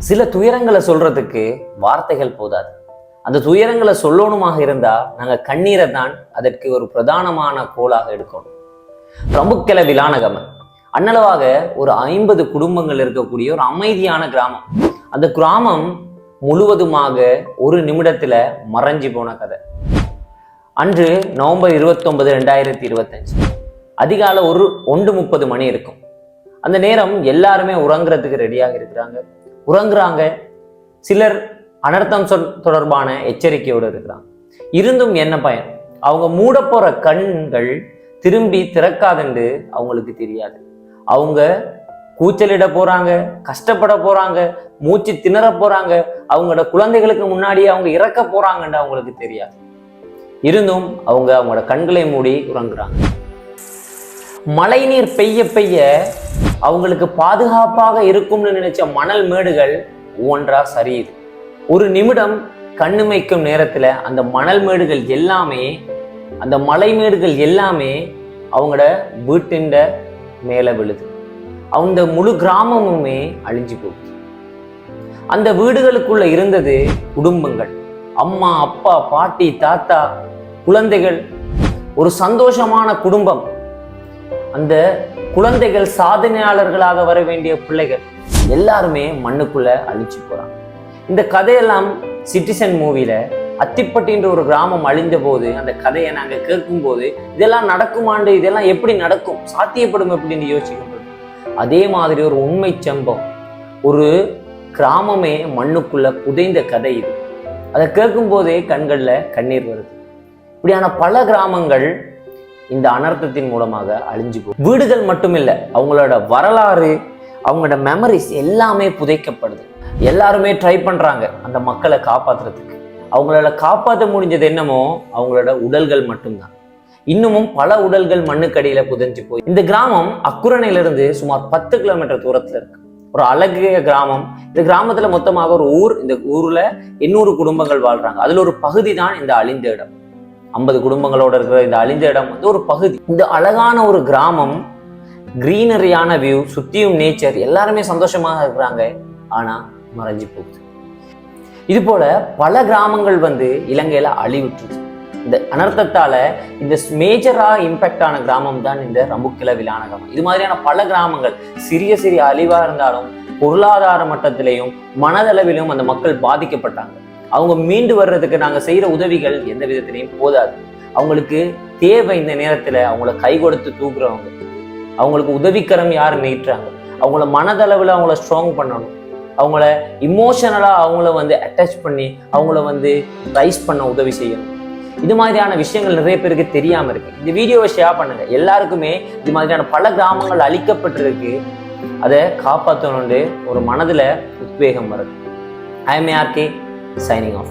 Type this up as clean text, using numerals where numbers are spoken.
சில துயரங்களை சொல்றதுக்கு வார்த்தைகள் போதாது. அந்த துயரங்களை சொல்லணுமாக இருந்தா நாங்க கண்ணீரை தான் அதற்கு ஒரு பிரதானமான கோலாக எடுக்கணும். ரம்புக்கெல விலானகம அன்னளவாக ஒரு 50 குடும்பங்கள் இருக்கக்கூடிய ஒரு அமைதியான கிராமம். அந்த கிராமம் முழுவதுமாக ஒரு நிமிடத்துல மறைஞ்சு போன கதை. அன்று நவம்பர் 29, 2025 அதிகாலை 1:30 மணி இருக்கும். அந்த நேரம் எல்லாருமே உறங்குறதுக்கு ரெடியாக உறங்குறாங்க. சிலர் அனர்த்தம் தொடர்பான எச்சரிக்கையோடு இருக்கிறாங்க. இருந்தும் என்ன பயன்? அவங்க மூட போற கண்கள் திரும்பி திறக்காதுன்னு அவங்களுக்கு தெரியாது. அவங்க கூச்சலிட போறாங்க, கஷ்டப்பட போறாங்க, மூச்சு திணற போறாங்க, அவங்களோட குழந்தைகளுக்கு முன்னாடியே அவங்க இறக்க போறாங்கன்னு அவங்களுக்கு தெரியாது. இருந்தும் அவங்களோட கண்களை மூடி உறங்குறாங்க. மழை நீர் பெய்ய பெய்ய அவங்களுக்கு பாதுகாப்பாக இருக்கும்னு நினைச்ச மணல் மேடுகள் ஒவ்வொன்றா சரியுது. ஒரு நிமிடம் கண்ணுமைக்கும் நேரத்துல அந்த மணல் மேடுகள் எல்லாமே, அந்த மலை மேடுகள் எல்லாமே அவங்களோட வீட்டின் மேல விழுது. அந்த முழு கிராமமுமே அழிஞ்சு போகுது. அந்த வீடுகளுக்குள்ள இருந்தது குடும்பங்கள், அம்மா, அப்பா, பாட்டி, தாத்தா, குழந்தைகள், ஒரு சந்தோஷமான குடும்பம். அந்த குழந்தைகள் சாதனையாளர்களாக வர வேண்டிய பிள்ளைகள் எல்லாருமே மண்ணுக்குள்ள அழிச்சு போறாங்க. இந்த கதையெல்லாம் சிட்டிசன் மூவில அத்திப்பட்டின்ற ஒரு கிராமம் அழிந்த போது அந்த கதையை நாங்க கேட்கும் போது இதெல்லாம் நடக்குமாண்டு, இதெல்லாம் எப்படி நடக்கும், சாத்தியப்படும் எப்படின்னு யோசிக்கும். அதே மாதிரி ஒரு உண்மை சம்பவம், ஒரு கிராமமே மண்ணுக்குள்ள புதைந்த கதை இது. அதை கேட்கும் போதே கண்கள்ல கண்ணீர் வருது. இப்படியான பல கிராமங்கள் இந்த அனர்த்தத்தின் மூலமாக அழிஞ்சு போகும். வீடுகள் மட்டுமில்லை, அவங்களோட வரலாறு, அவங்களோட மெமரிஸ் எல்லாமே புதைக்கப்படுது. எல்லாருமே ட்ரை பண்றாங்க அந்த மக்களை காப்பாற்றுறதுக்கு. அவங்களோட காப்பாற்ற முடிஞ்சது என்னமோ அவங்களோட உடல்கள் மட்டும்தான். இன்னமும் பல உடல்கள் மண்ணுக்கடியில புதைஞ்சு போய். இந்த கிராமம் அக்குரணையிலிருந்து சுமார் 10 கிலோமீட்டர் தூரத்துல இருக்கு. ஒரு அழகிய கிராமம். இந்த கிராமத்துல மொத்தமாக ஒரு ஊர். இந்த ஊர்ல 800 குடும்பங்கள் வாழ்றாங்க. அதுல ஒரு பகுதி தான் இந்த அழிந்த இடம். 50 குடும்பங்களோட இருக்கிற இந்த அழிந்த இடம் ஒரு பகுதி. இந்த அழகான ஒரு கிராமம், கிரீனரியான வியூ, சுத்தியும் நேச்சர், எல்லாருமே சந்தோஷமாக இருக்கிறாங்க. ஆனா மறைஞ்சு போகுது. இது போல பல கிராமங்கள் இலங்கையில அழிவுற்று. இந்த அனர்த்தத்தால இந்த மேஜரா இம்பாக்ட் ஆன கிராமம் தான் இந்த ரம்புக்கெல விலானகம. இது மாதிரியான பல கிராமங்கள் சிறிய சிறிய அழிவா இருந்தாலும் பொருளாதார மட்டத்திலையும் மனதளவிலும் அந்த மக்கள் பாதிக்கப்பட்டாங்க. அவங்க மீண்டு வர்றதுக்கு நாங்க செய்யற உதவிகள் எந்த விதத்திலையும் போதாது. அவங்களுக்கு தேவை இந்த நேரத்துல அவங்கள கை கொடுத்து தூக்குறவங்க, அவங்களுக்கு உதவிக்கரம் யாரு நீட்டுறாங்க, அவங்கள மனதளவுல அவங்கள ஸ்ட்ராங் பண்ணணும், அவங்கள இமோஷனலா அவங்கள அட்டாச் பண்ணி அவங்கள ரைஸ் பண்ண உதவி செய்யணும். இது மாதிரியான விஷயங்கள் நிறைய பேருக்கு தெரியாம இருக்கு. இந்த வீடியோவை ஷேர் பண்ணுங்க. எல்லாருக்குமே இது மாதிரியான பல கிராமங்கள் அழிக்கப்பட்டிருக்கு, அதை காப்பாற்றணும்னு ஒரு மனதுல உத்வேகம் வருது. I am ARK signing off.